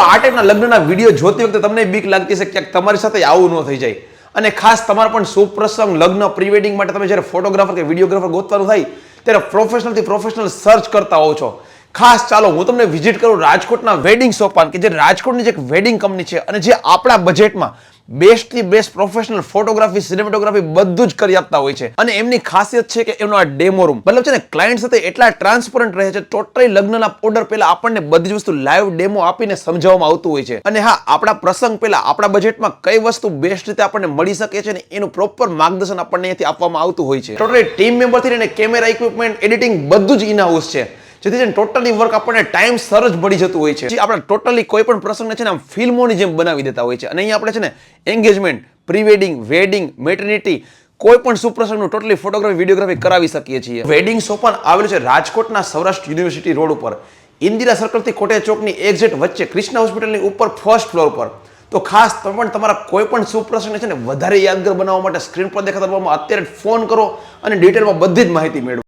આ ટાઈપના લગ્નના વિડીયો જોતી વખતે તમને બીક લાગતી છે કે તમારી સાથે આવું ન થઈ જાય. અને ખાસ તમારે પણ સુપ્રસંગ લગ્ન પ્રી વેડિંગ માટે તમે જ્યારે ફોટોગ્રાફર કે વિડીયોગ્રાફર ગોતવાનું થાય ત્યારે પ્રોફેશનલથી પ્રોફેશનલ સર્ચ કરતા હોવ છો. ખાસ ચાલો હું તમને વિઝિટ કરું રાજકોટના વેડિંગ સોપાન, કે જે રાજકોટની જે એક વેડિંગ કંપની છે અને જે આપણા બજેટમાં બેસ્ટથી બેસ્ટ પ્રોફેશનલ ફોટોગ્રાફી, સિનેમેટોગ્રાફી બધું જ કરી આપતા હોય છે. અને એમની ખાસિયત છે કે એમનો આ ડેમો રૂમ, મતલબ છે ને ક્લાયન્ટ સાથે એટલા ટ્રાન્સપરન્ટ રહે છે. ટોટલી લગ્નના ઓર્ડર પહેલા આપણને બધી જ વસ્તુ લાઈવ ડેમો આપીને સમજાવવામાં આવતું હોય છે. અને હા, આપણા પ્રસંગ પહેલા આપણા બજેટમાં કઈ વસ્તુ બેસ્ટ રીતે આપણને મળી શકે છે ને એનું પ્રોપર માર્ગદર્શન આપણને અહીંયાથી આપવામાં આવતું હોય છે. ટોટલી ટીમ મેમ્બરથી લઈને કેમેરા, ઇક્વિપમેન્ટ, એડિટિંગ બધું જ ઇન હાઉસ છે. જેથી છે ટોટલી વર્ક આપણને ટાઈમ સર જ મળી જતું હોય છે. આપણે ટોટલી કોઈ પણ પ્રસંગને છે ને આમ ફિલ્મોની જેમ બનાવી દેતા હોય છે. અને અહીંયા આપણે છે ને engagement, pre wedding, wedding, maternity, કોઈ પણ સુપ્રસંગનું ટોટલી ફોટોગ્રાફી, વિડીયોગ્રાફી કરાવી શકીએ છીએ. વેડિંગ સોપાન આવેલું છે રાજકોટના સૌરાષ્ટ્ર યુનિવર્સિટી રોડ ઉપર, ઇન્દિરા સર્કલથી કોટેજ ચોકની એક્ઝેક્ટ વચ્ચે, કૃષ્ણા હોસ્પિટલની ઉપર ફર્સ્ટ ફ્લોર પર. તો ખાસ તમે પણ તમારા કોઈ પણ સુપ્રસંગને છે ને વધારે યાદગાર બનાવવા માટે સ્ક્રીન પર દેખાતા નંબરમાં અત્યારે ફોન કરો અને ડિટેલમાં બધી જ માહિતી મેળવો.